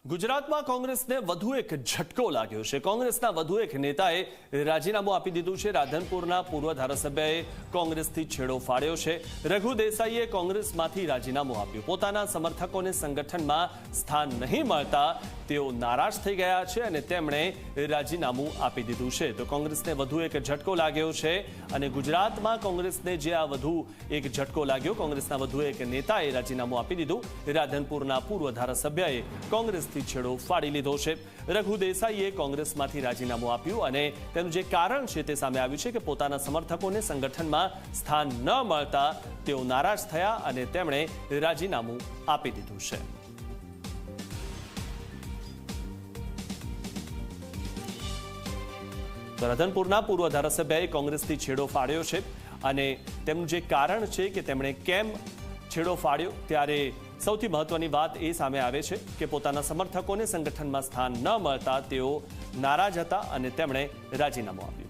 ગુજરાતમાં કોંગ્રેસને વધુ એક ઝટકો લાગ્યો છે। કોંગ્રેસના વધુ એક નેતાએ રાજીનામું આપી દીધું છે। રાધનપુરના પૂર્વ ધારાસભ્યએ કોંગ્રેસથી છેડો ફાડ્યો છે। રઘુ દેસાઈએ કોંગ્રેસમાંથી રાજીનામું આપ્યું। પોતાના સમર્થકોને સંગઠનમાં સ્થાન નહીં મળતા તેઓ નારાજ થઈ ગયા છે અને તેમણે રાજીનામું આપી દીધું છે। તો કોંગ્રેસને વધુ એક ઝટકો લાગ્યો છે અને ગુજરાતમાં કોંગ્રેસને જે આ વધુ એક ઝટકો લાગ્યો, કોંગ્રેસના વધુ એક નેતાએ રાજીનામું આપી દીધું। રાધનપુરના પૂર્વ ધારાસભ્યએ કોંગ્રેસથી છેડો ફાડી લીધો છે। રઘુ દેસાઈએ કોંગ્રેસમાંથી રાજીનામું આપ્યું અને તેનું જે કારણ છે તે સામે આવ્યું છે કે પોતાના સમર્થકોને સંગઠનમાં સ્થાન ન મળતા તેઓ નારાજ થયા અને તેમણે રાજીનામું આપી દીધું છે। રાધનપુરના પૂર્વ ધારાસભ્યએ કોંગ્રેસથી છેડો ફાડ્યો છે અને તેમનું જે કારણ છે કે તેમણે કેમ છેડો ફાડ્યો, ત્યારે સૌથી મહત્વની વાત એ સામે આવે છે કે પોતાના સમર્થકોને સંગઠનમાં સ્થાન ન મળતા તેઓ નારાજ હતા અને તેમણે રાજીનામું આપ્યું।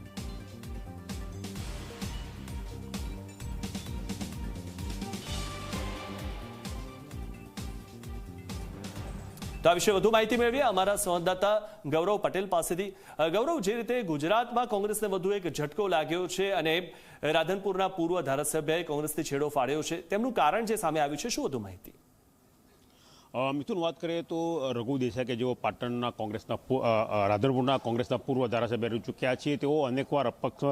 તો આ વિશે વધુ માહિતી મેળવીએ અમારા સંવાદદાતા ગૌરવ પટેલ પાસેથી। ગૌરવ, જે રીતે ગુજરાતમાં કોંગ્રેસને વધુ એક ઝટકો લાગ્યો છે અને રાધનપુરના પૂર્વ ધારાસભ્યએ કોંગ્રેસથી છેડો ફાડ્યો છે, તેમનું કારણ જે સામે આવ્યું છે, શું વધુ માહિતી? મિથુન, વાત કરીએ તો રઘુ દેસાઈ કે જેઓ પાટણના કોંગ્રેસના રાધનપુરના કોંગ્રેસના પૂર્વ ધારાસભ્ય રહી ચૂક્યા છે, તેઓ અનેકવાર અપક્ષ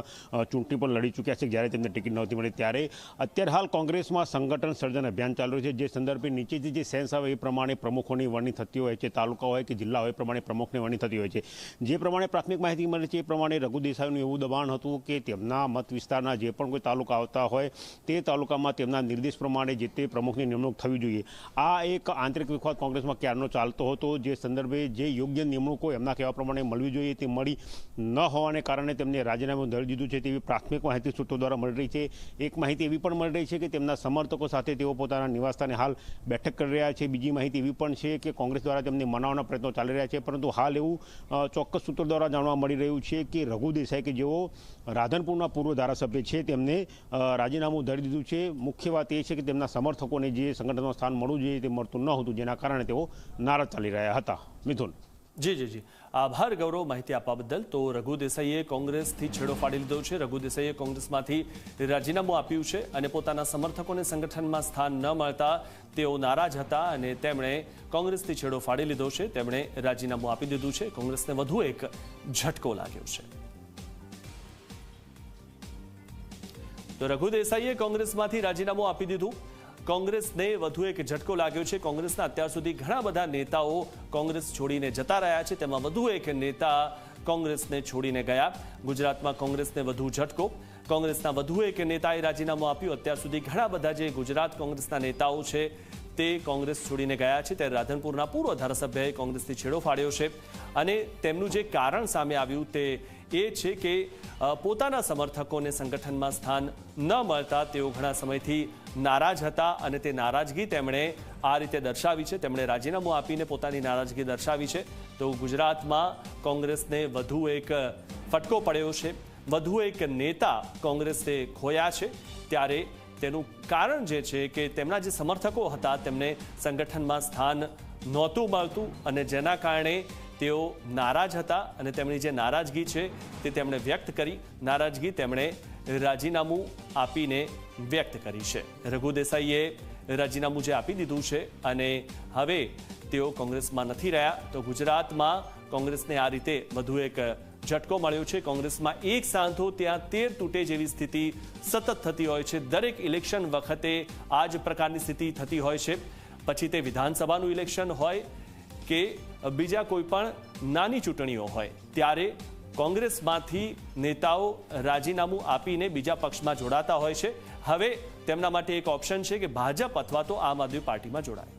ચૂંટણી પણ લડી ચૂક્યા છે જ્યારે તેમને ટિકિટ નહોતી મળી। ત્યારે અત્યારે હાલ કોંગ્રેસમાં સંગઠન સર્જન અભિયાન ચાલુ રહ્યું છે, જે સંદર્ભે નીચેથી જે સેન્સ આવે એ પ્રમાણે પ્રમુખોની વરણી થતી હોય છે, તાલુકા હોય કે જિલ્લા હોય એ પ્રમાણે પ્રમુખની વરણી થતી હોય છે। જે પ્રમાણે પ્રાથમિક માહિતી મળે છે એ પ્રમાણે રઘુ દેસાઈનું એવું દબાણ હતું કે તેમના મત વિસ્તારના જે પણ કોઈ તાલુકા આવતા હોય તે તાલુકામાં તેમના નિર્દેશ પ્રમાણે જે તે પ્રમુખની નિમણૂક થવી જોઈએ। આ એક આંતરિક વિખવાદ કોંગ્રેસમાં ક્યારનો ચાલતો હતો, જે સંદર્ભે જે યોગ્ય નિમણૂકો એમના કહેવા પ્રમાણે મળવી જોઈએ તે મળી ન હોવાને કારણે તેમને રાજીનામું ધરી દીધું છે તેવી પ્રાથમિક માહિતી સૂત્રો દ્વારા મળી રહી છે। એક માહિતી એવી પણ મળી રહી છે કે તેમના સમર્થકો સાથે તેઓ પોતાના નિવાસસ્થાને હાલ બેઠક કરી રહ્યા છે। બીજી માહિતી એવી પણ છે કે કોંગ્રેસ દ્વારા તેમને મનાવવાના પ્રયત્નો ચાલી રહ્યા છે, પરંતુ હાલ એવું ચોક્કસ સૂત્રો દ્વારા જાણવા મળી રહ્યું છે કે રઘુ દેસાઈ કે જેઓ રાધનપુરના પૂર્વ ધારાસભ્ય છે તેમને રાજીનામું ધરી દીધું છે। મુખ્ય વાત એ છે કે તેમના સમર્થકોને જે સંગઠનમાં સ્થાન મળવું જોઈએ તે મળતું ન હતું, જેના કારણે તેઓ નારાજ ચાલી રહ્યા હતા। મિથુન। જી, આભાર ગૌરવ માહિતી આપવા બદલ। તો રઘુ દેસાઈએ કોંગ્રેસથી છેડો ફાડી લીધો છે। રઘુ દેસાઈએ કોંગ્રેસમાંથી રાજીનામું આપ્યું છે અને પોતાના સમર્થકોને સંગઠનમાં સ્થાન ન મળતા તેઓ નારાજ હતા અને તેમણે કોંગ્રેસથી છેડો ફાડી લીધો છે, તેમણે રાજીનામું આપી દીધું છે। કોંગ્રેસને વધુ એક ઝટકો લાગ્યો છે। તો રઘુ દેસાઈએ કોંગ્રેસમાંથી રાજીનામું આપી દીધું। કોંગ્રેસને વધુ એક ઝટકો લાગ્યો છે। કોંગ્રેસના અત્યાર સુધી ઘણા બધા નેતાઓ કોંગ્રેસ છોડીને જતા રહ્યા છે, તેમાં વધુ એક નેતા કોંગ્રેસને છોડીને ગયા। ગુજરાતમાં કોંગ્રેસને વધુ ઝટકો। કોંગ્રેસના વધુ એક નેતાએ રાજીનામું આપ્યું। અત્યાર સુધી ઘણા બધા જે ગુજરાત કોંગ્રેસના નેતાઓ છે તે કોંગ્રેસ છોડીને ગયા છે, ત્યારે રાધનપુરના પૂર્વ ધારાસભ્યએ કોંગ્રેસથી છેડો ફાડ્યો છે અને તેમનું જે કારણ સામે આવ્યું તે એ છે કે પોતાના સમર્થકોને સંગઠનમાં સ્થાન ન મળતા તેઓ ઘણા સમયથી નારાજ હતા અને તે નારાજગી તેમણે આ રીતે દર્શાવી છે। તેમણે રાજીનામું આપીને પોતાની નારાજગી દર્શાવી છે। તો ગુજરાતમાં કોંગ્રેસને વધુ એક ફટકો પડ્યો છે, વધુ એક નેતા કોંગ્રેસે ખોયા છે। ત્યારે તેનું કારણ જે છે કે તેમના જે સમર્થકો હતા તેમને સંગઠનમાં સ્થાન નહોતું મળતું અને જેના કારણે તેઓ નારાજ હતા અને તેમની જે નારાજગી છે તે તેમણે વ્યક્ત કરી। નારાજગી તેમણે રાજીનામું આપીને વ્યક્ત કરી છે। રઘુ દેસાઈએ રાજીનામું જે આપી દીધું છે અને હવે તેઓ કોંગ્રેસમાં નથી રહ્યા। તો ગુજરાતમાં કોંગ્રેસને આ રીતે વધુ એક ઝટકો મળ્યો છે। કોંગ્રેસમાં એક સાંધો ત્યાં 13 તૂટે જેવી સ્થિતિ સતત થતી હોય છે। દરેક ઇલેક્શન વખતે આ જ પ્રકારની સ્થિતિ થતી હોય છે, પછી તે વિધાનસભાનું ઇલેક્શન હોય કે બીજા કોઈ પણ નાની ચૂંટણીઓ હોય, ત્યારે કોંગ્રેસમાંથી નેતાઓ રાજીનામું આપીને બીજા પક્ષમાં જોડાતા હોય છે। હવે તેમના માટે એક ઓપ્શન છે કે ભાજપ અથવા તો આમ આદમી પાર્ટીમાં જોડાય।